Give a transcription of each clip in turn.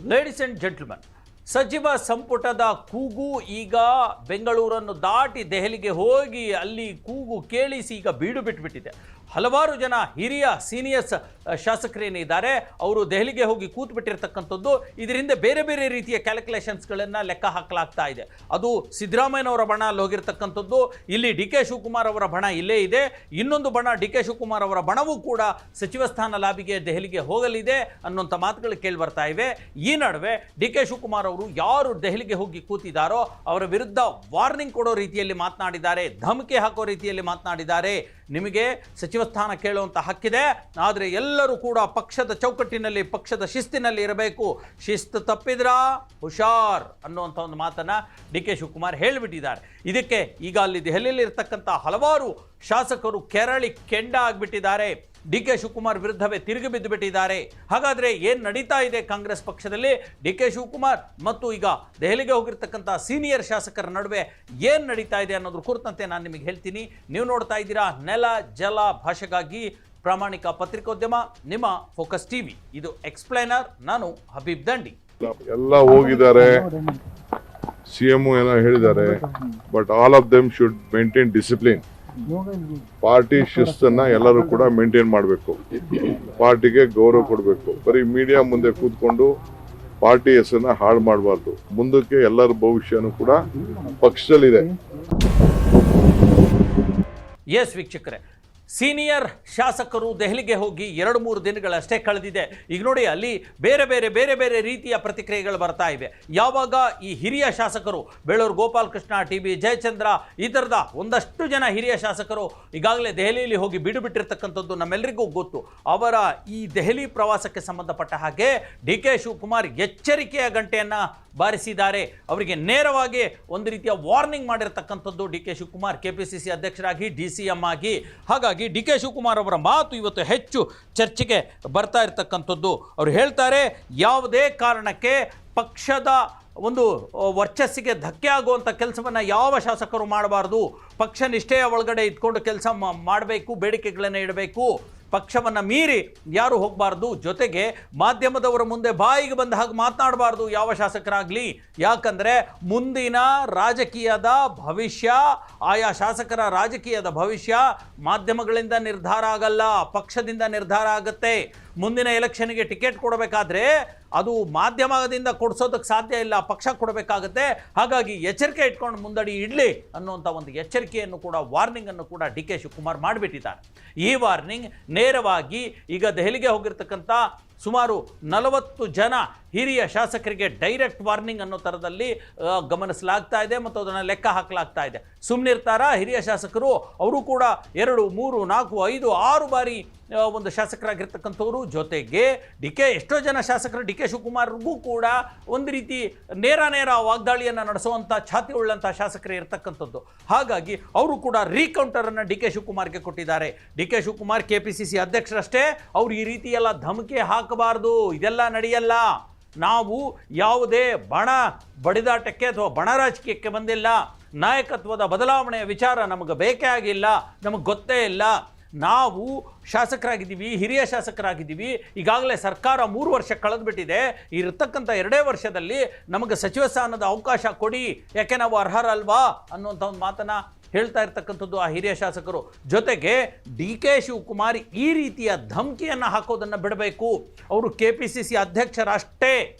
Ladies and gentleman, ಸಚಿವ ಸಂಪುಟದ ಕೂಗು ಈಗ ಬೆಂಗಳೂರನ್ನು ದಾಟಿ ದೆಹಲಿಗೆ ಹೋಗಿ ಅಲ್ಲಿ ಕೂಗು ಕೇಳಿಸಿ ಈಗ ಬೀಡು ಬಿಟ್ಟುಬಿಟ್ಟಿದೆ. ಹಲವಾರು ಜನ ಹಿರಿಯ ಸೀನಿಯರ್ಸ್ ಶಾಸಕರೇನಿದ್ದಾರೆ ಅವರು ದೆಹಲಿಗೆ ಹೋಗಿ ಕೂತು ಬಿಟ್ಟಿರ್ತಕ್ಕಂಥದ್ದು. ಇದರಿಂದ ಬೇರೆ ಬೇರೆ ರೀತಿಯ ಕ್ಯಾಲ್ಕುಲೇಷನ್ಸ್ಗಳನ್ನು ಲೆಕ್ಕ ಹಾಕಲಾಗ್ತಾ ಇದೆ. ಅದು ಸಿದ್ದರಾಮಯ್ಯನವರ ಬಣ ಅಲ್ಲಿ ಹೋಗಿರ್ತಕ್ಕಂಥದ್ದು, ಇಲ್ಲಿ ಡಿ ಕೆ ಶಿವಕುಮಾರ್ ಅವರ ಬಣ ಇಲ್ಲೇ ಇದೆ, ಇನ್ನೊಂದು ಬಣ ಡಿ ಕೆ ಶಿವಕುಮಾರ್ ಅವರ ಬಣವೂ ಕೂಡ ಸಚಿವ ಸ್ಥಾನ ಲಾಬಿಗೆ ದೆಹಲಿಗೆ ಹೋಗಲಿದೆ ಅನ್ನುವಂಥ ಮಾತುಗಳು ಕೇಳಿ ಬರ್ತಾ ಇವೆ. ಈ ನಡುವೆ ಡಿ ಕೆ ಶಿವಕುಮಾರ್ ಅವರು ಯಾರು ದೆಹಲಿಗೆ ಹೋಗಿ ಕೂತಿದ್ದಾರೋ ಅವರ ವಿರುದ್ಧ ವಾರ್ನಿಂಗ್ ಕೊಡೋ ರೀತಿಯಲ್ಲಿ ಮಾತನಾಡಿದ್ದಾರೆ, ಧಮಕಿ ಹಾಕೋ ರೀತಿಯಲ್ಲಿ ಮಾತನಾಡಿದ್ದಾರೆ. ನಿಮಗೆ ಸಚಿವ ಸ್ಥಾನ ಕೇಳುವಂಥ ಹಕ್ಕಿದೆ, ಆದರೆ ಎಲ್ಲರೂ ಕೂಡ ಪಕ್ಷದ ಚೌಕಟ್ಟಿನಲ್ಲಿ ಪಕ್ಷದ ಶಿಸ್ತಿನಲ್ಲಿ ಇರಬೇಕು, ಶಿಸ್ತು ತಪ್ಪಿದ್ರಾ ಹುಷಾರ್ ಅನ್ನುವಂಥ ಒಂದು ಮಾತನ್ನು ಡಿ ಕೆ ಶಿವಕುಮಾರ್ ಹೇಳಿಬಿಟ್ಟಿದ್ದಾರೆ. ಇದಕ್ಕೆ ಈಗ ಅಲ್ಲಿ ದೆಹಲಿಯಲ್ಲಿ ಇರತಕ್ಕಂಥ ಹಲವಾರು ಶಾಸಕರು ಕೆರಳಿ ಕೆಂಡ ಆಗಿಬಿಟ್ಟಿದ್ದಾರೆ, ಡಿ ಕೆ ಶಿವಕುಮಾರ್ ವಿರುದ್ಧವೇ ತಿರುಗಿ ಬಿದ್ದು ಬಿಟ್ಟಿದ್ದಾರೆ. ಹಾಗಾದರೆ ಏನು ನಡೀತಾ ಇದೆ ಕಾಂಗ್ರೆಸ್ ಪಕ್ಷದಲ್ಲಿ? ಡಿ ಕೆ ಶಿವಕುಮಾರ್ ಮತ್ತು ಈಗ ದೆಹಲಿಗೆ ಹೋಗಿರ್ತಕ್ಕಂಥ ಸೀನಿಯರ್ ಶಾಸಕರ ನಡುವೆ ಏನು ನಡೀತಾ ಇದೆ ಅನ್ನೋದ್ರ ಕುರಿತಂತೆ ನಾನು ನಿಮಗೆ ಹೇಳ್ತೀನಿ. ನೀವು ನೋಡ್ತಾ ಇದ್ದೀರಾ ನೆಲ ಜಲ ಭಾಷೆಗಾಗಿ ಪ್ರಾಮಾಣಿಕ ಪತ್ರಿಕೋದ್ಯಮ, ನಿಮ್ಮ ಫೋಕಸ್ ಟಿವಿ. ಇದು ಎಕ್ಸ್ಪ್ಲೈನರ್, ನಾನು ಹಬೀಬ್ ದಂಡಿ. ಎಲ್ಲ ಹೋಗಿದ್ದಾರೆ, ಸಿಎಂ ಏನೋ ಹೇಳಿದ್ದಾರೆ, but all of them should maintain discipline. Party ಶಿಸ್ತನ್ನ ಎಲ್ಲರೂ ಕೂಡ ಮೇಂಟೈನ್ ಮಾಡಬೇಕು, ಪಾರ್ಟಿಗೆ ಗೌರವ ಕೊಡಬೇಕು. ಬರೀ ಮೀಡಿಯಾ ಮುಂದೆ ಕೂತ್ಕೊಂಡು ಪಾರ್ಟಿ ಹೆಸರನ್ನ ಹಾಳು ಮಾಡಬಾರ್ದು. ಮುಂದಕ್ಕೆ ಎಲ್ಲರ ಭವಿಷ್ಯನೂ ಕೂಡ ಪಕ್ಷದಲ್ಲಿದೆ. ಎಸ್ ವೀಕ್ಷಕರೇ, ಸೀನಿಯರ್ ಶಾಸಕರು ದೆಹಲಿಗೆ ಹೋಗಿ 2-3 ದಿನಗಳಷ್ಟೇ ಕಳೆದಿದೆ. ಈಗ ನೋಡಿ, ಅಲ್ಲಿ ಬೇರೆ ಬೇರೆ ರೀತಿಯ ಪ್ರತಿಕ್ರಿಯೆಗಳು ಬರ್ತಾ ಇವೆ. ಯಾವಾಗ ಈ ಹಿರಿಯ ಶಾಸಕರು ಬೇಳೂರು ಗೋಪಾಲಕೃಷ್ಣ, ಟಿ ಬಿ ಜಯಚಂದ್ರ, ಈ ಥರದ ಒಂದಷ್ಟು ಜನ ಹಿರಿಯ ಶಾಸಕರು ಈಗಾಗಲೇ ದೆಹಲಿಯಲ್ಲಿ ಹೋಗಿ ಬಿಡು ಬಿಟ್ಟಿರ್ತಕ್ಕಂಥದ್ದು ನಮ್ಮೆಲ್ಲರಿಗೂ ಗೊತ್ತು. ಅವರ ಈ ದೆಹಲಿ ಪ್ರವಾಸಕ್ಕೆ ಸಂಬಂಧಪಟ್ಟ ಹಾಗೆ ಡಿ ಕೆ ಶಿವಕುಮಾರ್ ಎಚ್ಚರಿಕೆಯ ಗಂಟೆಯನ್ನು ಬಾರಿಸಿದ್ದಾರೆ. ಅವರಿಗೆ ನೇರವಾಗಿ ಒಂದು ರೀತಿಯ ವಾರ್ನಿಂಗ್ ಮಾಡಿರ್ತಕ್ಕಂಥದ್ದು ಡಿ ಕೆ ಶಿವಕುಮಾರ್, ಕೆಪಿಸಿಸಿ ಅಧ್ಯಕ್ಷರಾಗಿ, DCM ಆಗಿ. ಹಾಗಾಗಿ ಡಿ ಕೆ ಶಿವಕುಮಾರ್ ಅವರ ಮಾತು ಇವತ್ತು ಹೆಚ್ಚು ಚರ್ಚೆಗೆ ಬರ್ತಾ ಇರತಕ್ಕಂಥದ್ದು. ಅವರು ಹೇಳ್ತಾರೆ, ಯಾವುದೇ ಕಾರಣಕ್ಕೆ ಪಕ್ಷದ ಒಂದು ವರ್ಚಸ್ಸಿಗೆ ಧಕ್ಕೆ ಆಗುವಂಥ ಕೆಲಸವನ್ನು ಯಾವ ಶಾಸಕರು ಮಾಡಬಾರ್ದು. ಪಕ್ಷ ನಿಷ್ಠೆಯ ಒಳಗಡೆ ಇಟ್ಕೊಂಡು ಕೆಲಸ ಮಾಡಬೇಕು, ಬೇಡಿಕೆಗಳನ್ನು ಇಡಬೇಕು, ಪಕ್ಷವನ್ನು ಮೀರಿ ಯಾರು ಹೋಗಬಾರ್ದು. ಜೊತೆಗೆ ಮಾಧ್ಯಮದವರ ಮುಂದೆ ಬಾಯಿಗೆ ಬಂದ ಹಾಗೆ ಮಾತನಾಡಬಾರ್ದು ಯಾವ ಶಾಸಕರಾಗಲಿ. ಯಾಕಂದರೆ ಮುಂದಿನ ರಾಜಕೀಯದ ಭವಿಷ್ಯ, ಆಯಾ ಶಾಸಕರ ರಾಜಕೀಯದ ಭವಿಷ್ಯ ಮಾಧ್ಯಮಗಳಿಂದ ನಿರ್ಧಾರ ಆಗಲ್ಲ, ಪಕ್ಷದಿಂದ ನಿರ್ಧಾರ ಆಗುತ್ತೆ. ಮುಂದಿನ ಎಲೆಕ್ಷನ್ಗೆ ಟಿಕೆಟ್ ಕೊಡಬೇಕಾದ್ರೆ ಅದು ಮಾಧ್ಯಮದಿಂದ ಕೊಡಿಸೋದಕ್ಕೆ ಸಾಧ್ಯ ಇಲ್ಲ, ಪಕ್ಷ ಕೊಡಬೇಕಾಗುತ್ತೆ. ಹಾಗಾಗಿ ಎಚ್ಚರಿಕೆ ಇಟ್ಕೊಂಡು ಮುಂದಡಿ ಇಡಲಿ ಅನ್ನುವಂಥ ಒಂದು ಎಚ್ಚರಿಕೆಯನ್ನು ಕೂಡ, ವಾರ್ನಿಂಗನ್ನು ಕೂಡ ಡಿ ಕೆ ಶಿವಕುಮಾರ್ ಮಾಡಿಬಿಟ್ಟಿದ್ದಾರೆ. ಈ ವಾರ್ನಿಂಗ್ ನೇರವಾಗಿ ಈಗ ದೆಹಲಿಗೆ ಹೋಗಿರ್ತಕ್ಕಂಥ ಸುಮಾರು 40 ಜನ ಹಿರಿಯ ಶಾಸಕರಿಗೆ ಡೈರೆಕ್ಟ್ ವಾರ್ನಿಂಗ್ ಅನ್ನೋ ಥರದಲ್ಲಿ ಗಮನಿಸಲಾಗ್ತಾ ಇದೆ ಮತ್ತು ಅದನ್ನು ಲೆಕ್ಕ ಹಾಕಲಾಗ್ತಾ ಇದೆ. ಸುಮ್ಮನಿರ್ತಾರಾ ಹಿರಿಯ ಶಾಸಕರು? ಅವರು ಕೂಡ 2, 3, 4, 5, 6 ಬಾರಿ ಒಂದು ಶಾಸಕರಾಗಿರ್ತಕ್ಕಂಥವ್ರು. ಜೊತೆಗೆ ಎಷ್ಟೋ ಜನ ಶಾಸಕರು ಡಿ ಕೆ ಶಿವಕುಮಾರ್ಗೂ ಕೂಡ ಒಂದು ರೀತಿ ನೇರ ವಾಗ್ದಾಳಿಯನ್ನು ನಡೆಸುವಂಥ ಛಾತಿ ಉಳ್ಳಂಥ ಶಾಸಕರೇ ಇರ್ತಕ್ಕಂಥದ್ದು. ಹಾಗಾಗಿ ಅವರು ಕೂಡ ರೀಕೌಂಟರನ್ನು ಡಿ ಕೆ ಶಿವಕುಮಾರ್ಗೆ ಕೊಟ್ಟಿದ್ದಾರೆ. ಡಿ ಕೆ ಶಿವಕುಮಾರ್ ಕೆಪಿಸಿಸಿ ಅಧ್ಯಕ್ಷರಷ್ಟೇ, ಅವರು ಈ ರೀತಿ ಎಲ್ಲ ಧಮಕಿ ಹಾಕಬಾರ್ದು, ಇದೆಲ್ಲ ನಡೆಯಲ್ಲ. ನಾವು ಯಾವುದೇ ಬಡಿದಾಟಕ್ಕೆ ಅಥವಾ ಬಣ ರಾಜಕೀಯಕ್ಕೆ ಬಂದಿಲ್ಲ. ನಾಯಕತ್ವದ ಬದಲಾವಣೆಯ ವಿಚಾರ ನಮಗೆ ಬೇಕೇ ಆಗಿಲ್ಲ, ನಮಗೆ ಗೊತ್ತೇ ಇಲ್ಲ. ನಾವು ಶಾಸಕರಾಗಿದ್ದೀವಿ, ಹಿರಿಯ ಶಾಸಕರಾಗಿದ್ದೀವಿ. ಈಗಾಗಲೇ ಸರ್ಕಾರ 3 ವರ್ಷ ಕಳೆದುಬಿಟ್ಟಿದೆ. ಇರತಕ್ಕಂಥ 2 ವರ್ಷದಲ್ಲಿ ನಮಗೆ ಸಚಿವ ಸ್ಥಾನದ ಅವಕಾಶ ಕೊಡಿ, ಯಾಕೆ ನಾವು ಅರ್ಹರಲ್ವಾ ಅನ್ನುವಂಥ ಒಂದು ಮಾತನ್ನು ಹೇಳ್ತಾ ಇರ್ತಕ್ಕಂಥದ್ದು ಆ ಹಿರಿಯ ಶಾಸಕರು. ಜೊತೆಗೆ ಡಿ ಕೆ ಶಿವಕುಮಾರ್ ಈ ರೀತಿಯ ಧಮಕಿಯನ್ನು ಹಾಕೋದನ್ನು ಬಿಡಬೇಕು, ಅವರು ಕೆಪಿಸಿಸಿ ಅಧ್ಯಕ್ಷರಷ್ಟೇ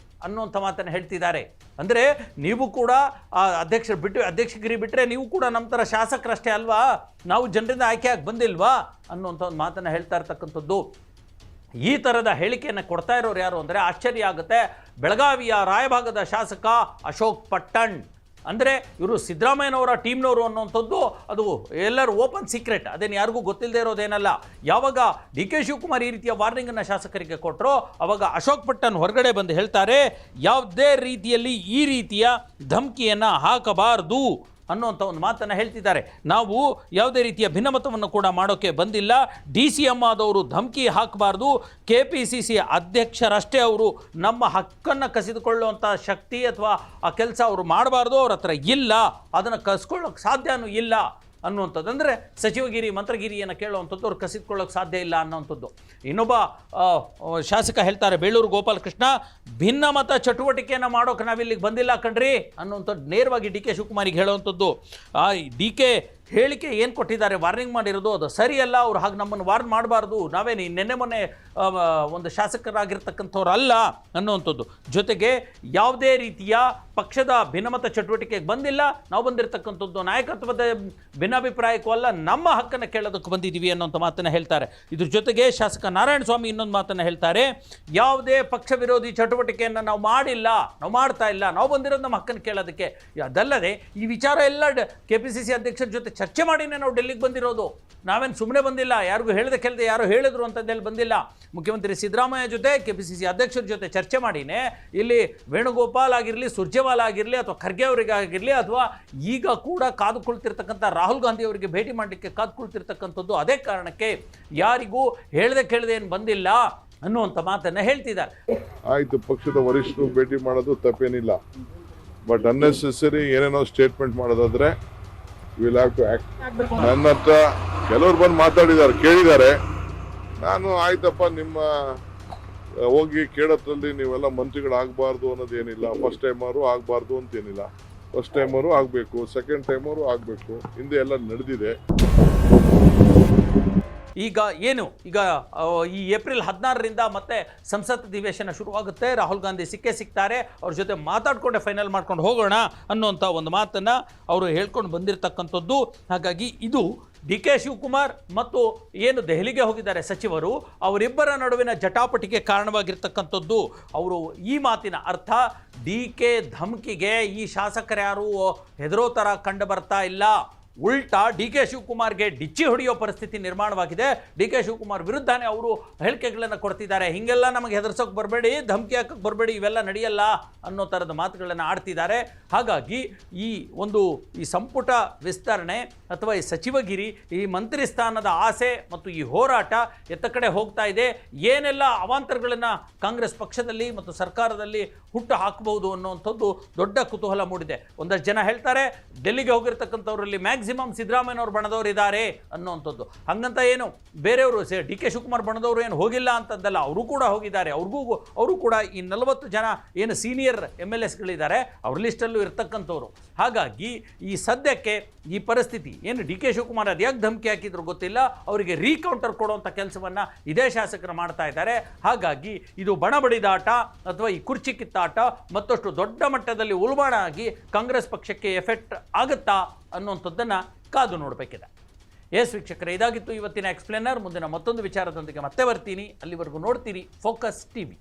ಅನ್ನುವಂಥ ಮಾತನ್ನು ಹೇಳ್ತಿದ್ದಾರೆ. ಅಂದರೆ ನೀವು ಕೂಡ ಆ ಅಧ್ಯಕ್ಷಗಿರಿ ಬಿಟ್ಟರೆ ನೀವು ಕೂಡ ನಮ್ಮ ಥರ ಶಾಸಕರಷ್ಟೇ ಅಲ್ವಾ, ನಾವು ಜನರಿಂದ ಆಯ್ಕೆಯಾಗಿ ಬಂದಿಲ್ವಾ ಅನ್ನುವಂಥ ಒಂದು ಮಾತನ್ನು ಹೇಳ್ತಾ ಇರ್ತಕ್ಕಂಥದ್ದು. ಈ ಥರದ ಹೇಳಿಕೆಯನ್ನು ಕೊಡ್ತಾ ಇರೋರು ಯಾರು ಅಂದರೆ ಆಶ್ಚರ್ಯ ಆಗುತ್ತೆ. ಬೆಳಗಾವಿಯ ರಾಯಭಾಗದ ಶಾಸಕ ಅಶೋಕ್ ಪಟ್ಟಣ್. ಅಂದರೆ ಇವರು ಸಿದ್ದರಾಮಯ್ಯನವರ ಟೀಮ್ನವರು ಅನ್ನುವಂಥದ್ದು ಅದು ಎಲ್ಲರೂ ಓಪನ್ ಸೀಕ್ರೆಟ್, ಅದೇನು ಯಾರಿಗೂ ಗೊತ್ತಿಲ್ಲದೆ ಇರೋದೇನಲ್ಲ. ಯಾವಾಗ ಡಿ ಕೆ ಶಿವಕುಮಾರ್ ಈ ರೀತಿಯ ವಾರ್ನಿಂಗನ್ನು ಶಾಸಕರಿಗೆ ಕೊಟ್ಟರೋ ಅವಾಗ ಅಶೋಕ್ ಪಟ್ಟಣ್ ಹೊರಗಡೆ ಬಂದು ಹೇಳ್ತಾರೆ, ಯಾವುದೇ ರೀತಿಯಲ್ಲಿ ಈ ರೀತಿಯ ಧಮಕಿಯನ್ನು ಹಾಕಬಾರ್ದು ಅನ್ನುವಂಥ ಒಂದು ಮಾತನ್ನು ಹೇಳ್ತಿದ್ದಾರೆ. ನಾವು ಯಾವುದೇ ರೀತಿಯ ಭಿನ್ನಮತವನ್ನು ಕೂಡ ಮಾಡೋಕ್ಕೆ ಬಂದಿಲ್ಲ. DCM ಆದವರು ಧಮಕಿ ಹಾಕಬಾರ್ದು, KPCC ಅಧ್ಯಕ್ಷರಷ್ಟೇ ಅವರು ನಮ್ಮ ಹಕ್ಕನ್ನು ಕಸಿದುಕೊಳ್ಳುವಂಥ ಶಕ್ತಿ ಅಥವಾ ಆ ಕೆಲಸ ಅವರು ಮಾಡಬಾರ್ದು, ಅವ್ರ ಹತ್ರ ಇಲ್ಲ, ಅದನ್ನು ಕಸ್ಕೊಳ್ಳೋಕ್ಕೆ ಸಾಧ್ಯನೂ ಇಲ್ಲ. ಅನ್ನುವಂಥದ್ದು. ಅಂದರೆ ಸಚಿವಗಿರಿ ಮಂತ್ರಗಿರಿಯನ್ನು ಕೇಳುವಂಥದ್ದು ಅವ್ರು ಕಸಿದುಕೊಳ್ಳೋಕೆ ಸಾಧ್ಯ ಇಲ್ಲ ಅನ್ನೋವಂಥದ್ದು. ಇನ್ನೊಬ್ಬ ಶಾಸಕ ಹೇಳ್ತಾರೆ, ಬೇಳೂರು ಗೋಪಾಲಕೃಷ್ಣ, ಭಿನ್ನಮತ ಚಟುವಟಿಕೆಯನ್ನು ಮಾಡೋಕೆ ನಾವಿಲ್ಲಿಗೆ ಬಂದಿಲ್ಲ ಕಣ್ರಿ ಅನ್ನುವಂಥದ್ದು ನೇರವಾಗಿ ಡಿ ಕೆ ಶಿವಕುಮಾರಿಗೆ ಹೇಳುವಂಥದ್ದು. ಡಿ ಕೆ ಹೇಳಿಕೆ ಏನು ಕೊಟ್ಟಿದ್ದಾರೆ, ವಾರ್ನಿಂಗ್ ಮಾಡಿರೋದು ಅದು ಸರಿಯಲ್ಲ, ಅವ್ರು ಹಾಗೆ ನಮ್ಮನ್ನು ವಾರ್ನ್ ಮಾಡಬಾರ್ದು, ನಾವೇನು ನಿನ್ನೆ ಮೊನ್ನೆ ಒಂದು ಶಾಸಕರಾಗಿರ್ತಕ್ಕಂಥವ್ರು ಅಲ್ಲ ಅನ್ನುವಂಥದ್ದು. ಜೊತೆಗೆ ಯಾವುದೇ ರೀತಿಯ ಪಕ್ಷದ ಭಿನ್ನಮತ ಚಟುವಟಿಕೆಗೆ ಬಂದಿಲ್ಲ, ನಾವು ಬಂದಿರತಕ್ಕಂಥದ್ದು ನಾಯಕತ್ವದ ಭಿನ್ನಾಭಿಪ್ರಾಯಕ್ಕೂ ಅಲ್ಲ, ನಮ್ಮ ಹಕ್ಕನ್ನು ಕೇಳೋದಕ್ಕೆ ಬಂದಿದ್ದೀವಿ ಅನ್ನೋಂಥ ಮಾತನ್ನು ಹೇಳ್ತಾರೆ. ಇದ್ರ ಜೊತೆಗೆ ಶಾಸಕ ನಾರಾಯಣ ಸ್ವಾಮಿ ಇನ್ನೊಂದು ಮಾತನ್ನು ಹೇಳ್ತಾರೆ, ಯಾವುದೇ ಪಕ್ಷ ವಿರೋಧಿ ಚಟುವಟಿಕೆಯನ್ನು ನಾವು ಮಾಡಿಲ್ಲ, ನಾವು ಮಾಡ್ತಾ ಇಲ್ಲ, ನಾವು ಬಂದಿರೋದು ನಮ್ಮ ಹಕ್ಕನ್ನು ಕೇಳೋದಕ್ಕೆ. ಅದಲ್ಲದೆ ಈ ವಿಚಾರ ಎಲ್ಲ KPCC ಅಧ್ಯಕ್ಷರ ಜೊತೆ ಚರ್ಚೆ ಮಾಡಿನೇ ನಾವು ಡೆಲ್ಲಿಗೆ ಬಂದಿರೋದು, ನಾವೇನು ಸುಮ್ಮನೆ ಬಂದಿಲ್ಲ, ಯಾರಿಗೂ ಹೇಳದೆ ಕೇಳದೆ ಯಾರು ಹೇಳಿದ್ರು ಅಂತಂದೇಳಿ ಬಂದಿಲ್ಲ. ಮುಖ್ಯಮಂತ್ರಿ ಸಿದ್ದರಾಮಯ್ಯ ಜೊತೆ KPCC ಅಧ್ಯಕ್ಷರ ಜೊತೆ ಚರ್ಚೆ ಮಾಡಿನೇ ಇಲ್ಲಿ ವೇಣುಗೋಪಾಲ್ ಆಗಿರಲಿ, ಸುರ್ಜೇವಾಲಾ ಆಗಿರಲಿ, ಅಥವಾ ಖರ್ಗೆ ಅವರಿಗಾಗಿರಲಿ, ಅಥವಾ ಈಗ ಕೂಡ ಕಾದುಕೊಳ್ತಿರ್ತಕ್ಕಂಥ ರಾಹುಲ್ ಗಾಂಧಿ ಅವರಿಗೆ ಭೇಟಿ ಮಾಡಲಿಕ್ಕೆ ಕಾದುಕೊಳ್ತಿರ್ತಕ್ಕಂಥದ್ದು ಅದೇ ಕಾರಣಕ್ಕೆ, ಯಾರಿಗೂ ಹೇಳದೆ ಕೇಳದೆ ಏನು ಬಂದಿಲ್ಲ ಅನ್ನುವಂಥ ಮಾತನ್ನು ಹೇಳ್ತಿದ್ದಾರೆ. ಆಯಿತು, ಪಕ್ಷದ ವರಿಷ್ಠರು ಭೇಟಿ ಮಾಡೋದು ತಪ್ಪೇನಿಲ್ಲ, ಬಟ್ ಅನ್ನೆಸೆಸರಿ ಏನೇನೋ ಸ್ಟೇಟ್ಮೆಂಟ್ ಮಾಡೋದಾದ್ರೆ ವಿಲ್ ಹ್ಯಾವ್ ಟು ಆಕ್ಟ್. ನನ್ನ ಹತ್ರ ಕೆಲವ್ರು ಬಂದು ಮಾತಾಡಿದ್ದಾರೆ, ಕೇಳಿದ್ದಾರೆ. ನಾನು ಆಯ್ತಪ್ಪ, ನಿಮ್ಮ ಹೋಗಿ ಕೇಳೋದ್ರಲ್ಲಿ ನೀವೆಲ್ಲ ಮಂತ್ರಿಗಳಾಗಬಾರ್ದು ಅನ್ನೋದೇನಿಲ್ಲ, ಫಸ್ಟ್ ಟೈಮರು ಆಗಬಾರ್ದು ಅಂತೇನಿಲ್ಲ, ಫಸ್ಟ್ ಟೈಮರು ಆಗಬೇಕು, ಸೆಕೆಂಡ್ ಟೈಮರು ಆಗಬೇಕು, ಹಿಂದೆ ಎಲ್ಲ ನಡೆದಿದೆ. ಈಗ ಈ ಏಪ್ರಿಲ್ 16ರಿಂದ ಮತ್ತೆ ಸಂಸತ್ ಅಧಿವೇಶನ ಶುರುವಾಗುತ್ತೆ. ರಾಹುಲ್ ಗಾಂಧಿ ಸಿಗ್ತಾರೆ, ಅವ್ರ ಜೊತೆ ಮಾತಾಡ್ಕೊಂಡೆ ಫೈನಲ್ ಮಾಡ್ಕೊಂಡು ಹೋಗೋಣ ಅನ್ನುವಂಥ ಒಂದು ಮಾತನ್ನು ಅವರು ಹೇಳ್ಕೊಂಡು ಬಂದಿರತಕ್ಕಂಥದ್ದು. ಹಾಗಾಗಿ ಇದು ಡಿ ಕೆ ಶಿವಕುಮಾರ್ ಮತ್ತು ಏನು ದೆಹಲಿಗೆ ಹೋಗಿದ್ದಾರೆ ಸಚಿವರು, ಅವರಿಬ್ಬರ ನಡುವಿನ ಜಟಾಪಟಿಗೆ ಕಾರಣವಾಗಿರ್ತಕ್ಕಂಥದ್ದು. ಅವರು ಈ ಮಾತಿನ ಅರ್ಥ, ಡಿ ಕೆ ಧಮಕಿಗೆ ಈ ಶಾಸಕರ್ಯಾರು ಹೆದರೋ ಥರ ಕಂಡು ಬರ್ತಾ ಇಲ್ಲ, ಉಲ್ಟಾ ಡಿ ಕೆ ಶಿವಕುಮಾರ್ಗೆ ಡಿಚ್ಚಿ ಹೊಡೆಯೋ ಪರಿಸ್ಥಿತಿ ನಿರ್ಮಾಣವಾಗಿದೆ. ಡಿ ಕೆ ಶಿವಕುಮಾರ್ ವಿರುದ್ಧನೇ ಅವರು ಹೇಳಿಕೆಗಳನ್ನು ಕೊಡ್ತಿದ್ದಾರೆ, ಹೀಗೆಲ್ಲ ನಮಗೆ ಹೆದರ್ಸೋಕೆ ಬರಬೇಡಿ, ಧಮಕಿ ಹಾಕಕ್ಕೆ ಬರಬೇಡಿ, ಇವೆಲ್ಲ ನಡೆಯಲ್ಲ ಅನ್ನೋ ಥರದ ಮಾತುಗಳನ್ನು ಆಡ್ತಿದ್ದಾರೆ. ಹಾಗಾಗಿ ಈ ಸಂಪುಟ ವಿಸ್ತರಣೆ ಅಥವಾ ಈ ಸಚಿವಗಿರಿ, ಈ ಮಂತ್ರಿ ಸ್ಥಾನದ ಆಸೆ ಮತ್ತು ಈ ಹೋರಾಟ ಎತ್ತ ಕಡೆ ಹೋಗ್ತಾ ಇದೆ. ಏನೆಲ್ಲ ಅವಾಂತರಗಳನ್ನು ಕಾಂಗ್ರೆಸ್ ಪಕ್ಷದಲ್ಲಿ ಮತ್ತು ಸರ್ಕಾರದಲ್ಲಿ ಹುಟ್ಟು ಹಾಕಬಹುದು ಅನ್ನುವಂಥದ್ದು ದೊಡ್ಡ ಕುತೂಹಲ ಮೂಡಿದೆ. ಒಂದಷ್ಟು ಜನ ಹೇಳ್ತಾರೆ, ಡೆಲ್ಲಿಗೆ ಹೋಗಿರ್ತಕ್ಕಂಥವ್ರಲ್ಲಿ ಮ್ಯಾಕ್ಸಿಮಮ್ ಸಿದ್ದರಾಮಯ್ಯನವ್ರು ಬಣದವ್ರು ಇದ್ದಾರೆ ಅನ್ನೋವಂಥದ್ದು. ಹಂಗಂತ ಏನು ಬೇರೆಯವರು ಡಿ ಕೆ ಶಿವಕುಮಾರ್ ಬಣದವರು ಏನು ಹೋಗಿಲ್ಲ ಅಂತದ್ದಲ್ಲ, ಅವರು ಕೂಡ ಹೋಗಿದ್ದಾರೆ. ಅವರು ಕೂಡ ಈ 40 ಜನ ಏನು ಸೀನಿಯರ್ MLAsಗಳಿದ್ದಾರೆ ಅವ್ರ ಲಿಸ್ಟಲ್ಲೂ ಇರ್ತಕ್ಕಂಥವ್ರು. ಹಾಗಾಗಿ ಈ ಸದ್ಯಕ್ಕೆ ಈ ಪರಿಸ್ಥಿತಿ ಏನು, ಡಿ ಕೆ ಶಿವಕುಮಾರ್ ಅದ್ಯಾಕೆ ಧಮಕಿ ಹಾಕಿದ್ರು ಗೊತ್ತಿಲ್ಲ, ಅವರಿಗೆ ರೀಕೌಂಟರ್ ಕೊಡುವಂಥ ಕೆಲಸವನ್ನು ಇದೇ ಶಾಸಕರು ಮಾಡ್ತಾ ಇದ್ದಾರೆ. ಹಾಗಾಗಿ ಇದು ಬಣಬಡಿದಾಟ ಅಥವಾ ಈ ಕುರ್ಚಿ ಕಿತ್ತಾಟ ಮತ್ತಷ್ಟು ದೊಡ್ಡ ಮಟ್ಟದಲ್ಲಿ ಉಲ್ಬಣ ಆಗಿ ಕಾಂಗ್ರೆಸ್ ಪಕ್ಷಕ್ಕೆ ಎಫೆಕ್ಟ್ ಆಗುತ್ತಾ ಅನ್ನುವಂಥದ್ದನ್ನು ಕಾದು ನೋಡಬೇಕಿದೆ. ವೀಕ್ಷಕರೇ, ಇದಾಗಿತ್ತು ಇವತ್ತಿನ ಎಕ್ಸ್ಪ್ಲೇನರ್. ಮುಂದಿನ ಮತ್ತೊಂದು ವಿಚಾರದೊಂದಿಗೆ ಮತ್ತೆ ಬರ್ತೀನಿ. ಅಲ್ಲಿವರೆಗೂ ನೋಡ್ತೀರಿ ಫೋಕಸ್ TV.